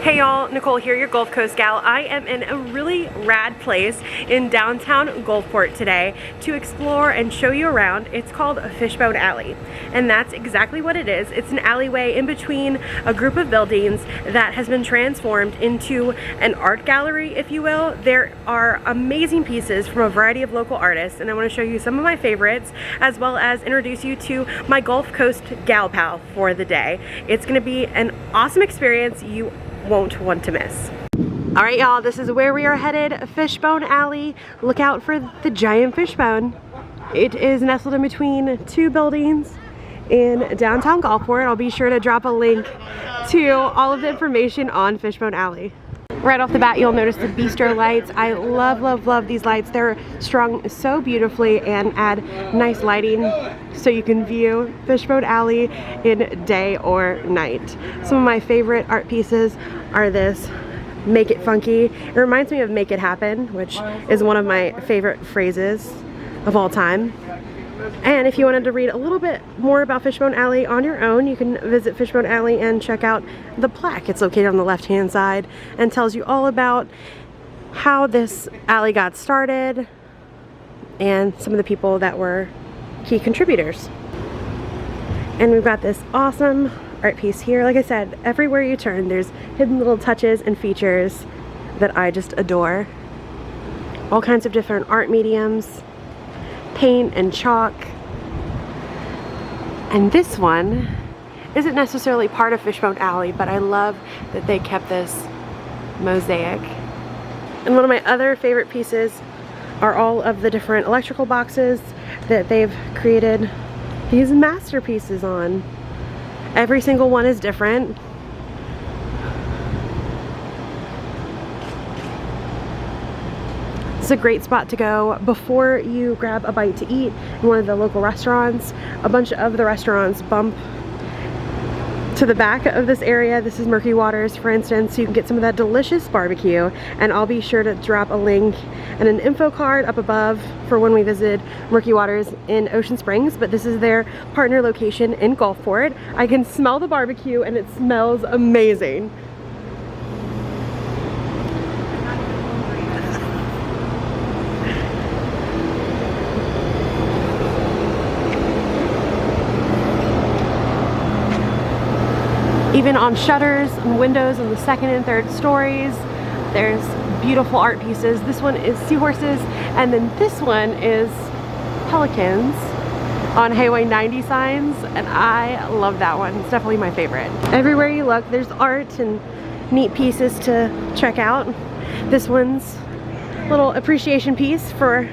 Hey y'all, Nicole here, your Gulf Coast gal. I am in a really rad place in downtown Gulfport today to explore and show you around. It's called Fishbone Alley, and that's exactly what it is. It's an alleyway in between a group of buildings that has been transformed into an art gallery, if you will. There are amazing pieces from a variety of local artists, and I want to show you some of my favorites, as well as introduce you to my Gulf Coast gal pal for the day. It's going to be an awesome experience you won't want to miss. All right, y'all, this is where we are headed, Fishbone Alley. Look out for the giant fishbone. It is nestled in between two buildings in downtown Gulfport. I'll be sure to drop a link to all of the information on Fishbone Alley. Right off the bat, you'll notice the bistro lights. I love these lights. They're strung so beautifully and add nice lighting so you can view Fishbone Alley in day or night. Some of my favorite art pieces are this "Make It Funky." It reminds me of "Make It Happen," which is one of my favorite phrases of all time. And if you wanted to read a little bit more about Fishbone Alley on your own, you can visit Fishbone Alley and check out the plaque. It's located on the left-hand side and tells you all about how this alley got started and some of the people that were key contributors. And we've got this awesome art piece here. Like I said, everywhere you turn, there's hidden little touches and features that I just adore. All kinds of different art mediums, paint and chalk. And this one isn't necessarily part of Fishbone Alley, but I love that they kept this mosaic. And one of my other favorite pieces are all of the different electrical boxes that they've created these masterpieces on. Every single one is different. It's a great spot to go before you grab a bite to eat in one of the local restaurants. A bunch of the restaurants bump to the back of this area. This is Murky Waters, for instance, so you can get some of that delicious barbecue. And I'll be sure to drop a link and an info card up above for when we visited Murky Waters in Ocean Springs, but this is their partner location in Gulfport. I can smell the barbecue and it smells amazing. Even on shutters and windows on the second and third stories, there's beautiful art pieces. This one is seahorses, and then this one is pelicans on Highway 90 signs, and I love that one. It's definitely my favorite. Everywhere you look, there's art and neat pieces to check out. This one's a little appreciation piece for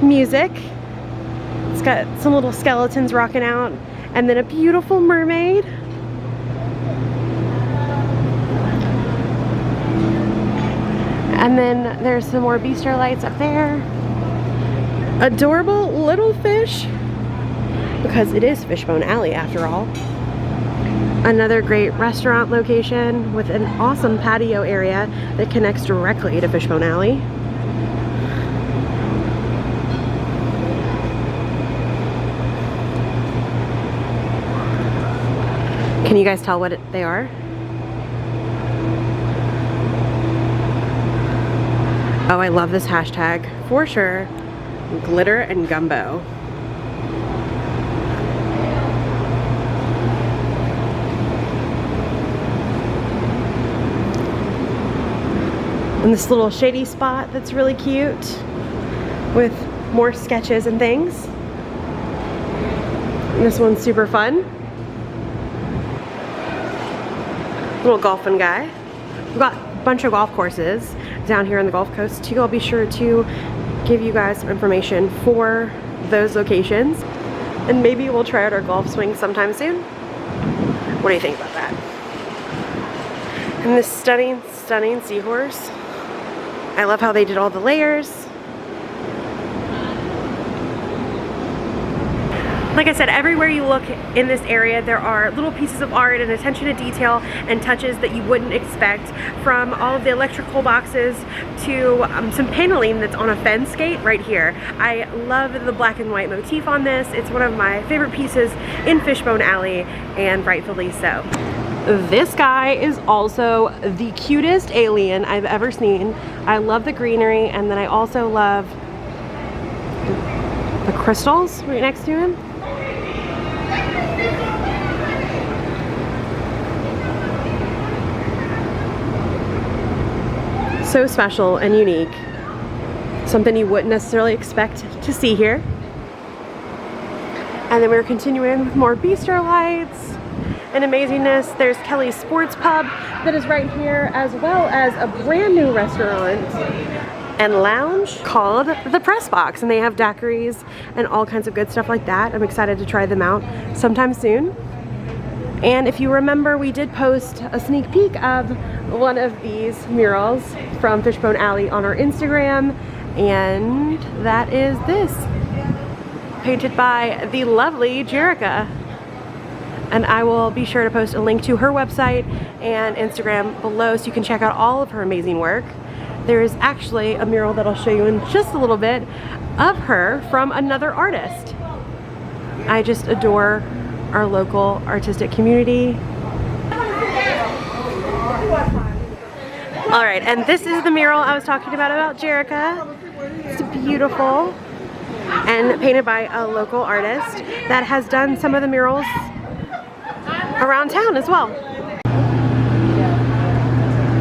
music. It's got some little skeletons rocking out, and then a beautiful mermaid. And then there's some more bistro lights up there. Adorable little fish, because it is Fishbone Alley after all. Another great restaurant location with an awesome patio area that connects directly to Fishbone Alley. Can you guys tell what they are? Oh, I love this hashtag for sure. Glitter and gumbo. And this little shady spot that's really cute with more sketches and things. And this one's super fun. Little golfing guy. We've got a bunch of golf courses down here on the Gulf Coast too. I'll be sure to give you guys some information for those locations, and maybe we'll try out our golf swing sometime soon. What do you think about that? And this stunning seahorse. I love how they did all the layers. Like I said, everywhere you look in this area, there are little pieces of art and attention to detail and touches that you wouldn't expect, from all of the electrical boxes to some paneling that's on a fence gate right here. I love the black and white motif on this. It's one of my favorite pieces in Fishbone Alley, and rightfully so. This guy is also the cutest alien I've ever seen. I love the greenery, and then I also love the crystals right next to him. So special and unique. Something you wouldn't necessarily expect to see here. And then we're continuing with more bistro lights and amazingness. There's Kelly's Sports Pub that is right here, as well as a brand new restaurant and lounge called the Press Box, and they have daiquiris and all kinds of good stuff like that. I'm excited to try them out sometime soon. And if you remember, we did post a sneak peek of one of these murals from Fishbone Alley on our Instagram, and that is this, painted by the lovely Jerica. And I will be sure to post a link to her website and Instagram below so you can check out all of her amazing work. There is actually a mural that I'll show you in just a little bit of her from another artist. I just adore our local artistic community. All right, and this is the mural I was talking about Jerica. It's beautiful and painted by a local artist that has done some of the murals around town as well.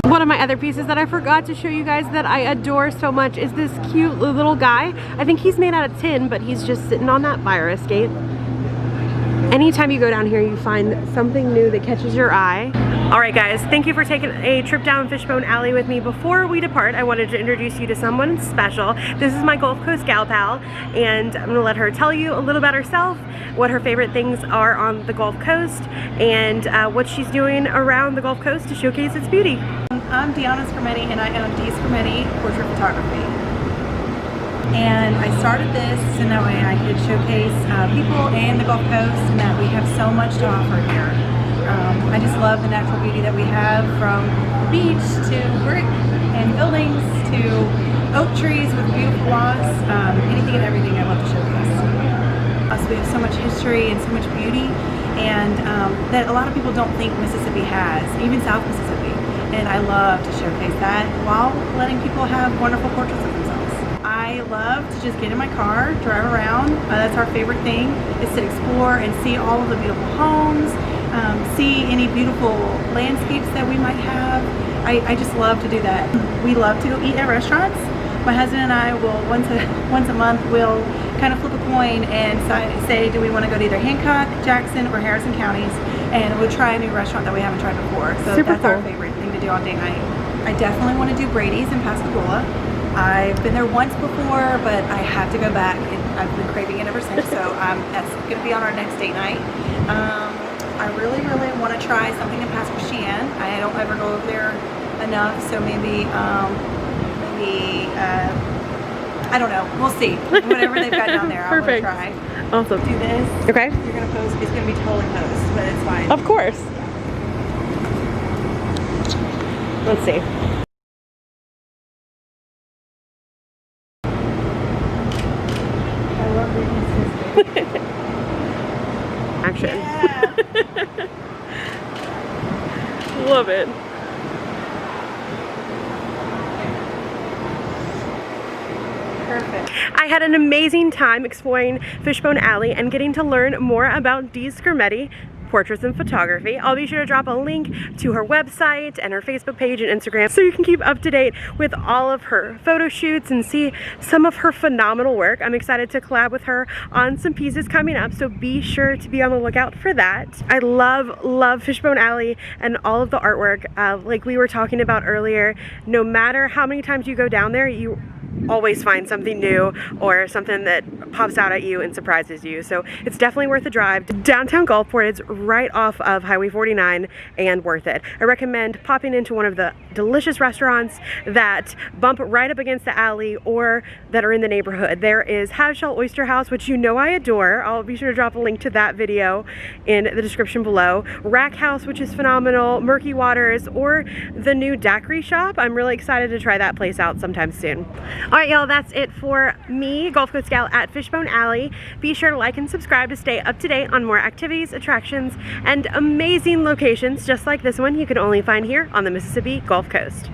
One of my other pieces that I forgot to show you guys that I adore so much is this cute little guy. I think he's made out of tin, but he's just sitting on that fire escape. Anytime you go down here, you find something new that catches your eye. All right, guys, thank you for taking a trip down Fishbone Alley with me. Before we depart, I wanted to introduce you to someone special. This is my Gulf Coast gal pal, and I'm gonna let her tell you a little about herself, what her favorite things are on the Gulf Coast, and what she's doing around the Gulf Coast to showcase its beauty. I'm Dhiana Skrmetti, and I own Skrmetti Portrait Photography. And I started this so that way I could showcase people and the Gulf Coast, and that we have so much to offer here. I just love the natural beauty that we have, from the beach to brick and buildings to oak trees with beautiful lots, anything and everything I love to showcase. So we have so much history and so much beauty, and that a lot of people don't think Mississippi has, even South Mississippi. And I love to showcase that while letting people have wonderful portraits of themselves. I love to just get in my car, drive around. That's our favorite thing, is to explore and see all of the beautiful homes, see any beautiful landscapes that we might have. I just love to do that. We love to go eat at restaurants. My husband and I will once a month we'll kind of flip a coin and say, do we want to go to either Hancock, Jackson, or Harrison counties, and we'll try a new restaurant that we haven't tried before. So that's our favorite thing to do on date night. I definitely want to do Brady's in Pascagoula. I've been there once before, but I have to go back, and I've been craving it ever since. So that's going to be on our next date night. I really want to try something in Pasquishan. I don't ever go over there enough, so maybe I don't know. We'll see. Whatever they've got down there, I want to try. Awesome. Do this. Okay. You're gonna post. It's gonna be totally post, but it's fine. Of course. Let's see. I love reading this. Action. Yeah. Love it. Perfect. I had an amazing time exploring Fishbone Alley and getting to learn more about Dee Skrmetti Portraits and Photography. I'll be sure to drop a link to her website and her Facebook page and Instagram so you can keep up to date with all of her photo shoots and see some of her phenomenal work. I'm excited to collab with her on some pieces coming up, so be sure to be on the lookout for that. I love Fishbone Alley and all of the artwork. Like we were talking about earlier, no matter how many times you go down there, you always find something new or something that pops out at you and surprises you. So it's definitely worth a drive. Downtown Gulfport is right off of Highway 49 and worth it. I recommend popping into one of the delicious restaurants that bump right up against the alley or that are in the neighborhood. There is Half Shell Oyster House, which you know I adore. I'll be sure to drop a link to that video in the description below. Rack House, which is phenomenal. Murky Waters, or the new daiquiri shop. I'm really excited to try that place out sometime soon. All right, y'all, that's it for me, Gulf Coast Gal at Fishbone Alley. Be sure to like and subscribe to stay up to date on more activities, attractions, and amazing locations just like this one you can only find here on the Mississippi Gulf Coast.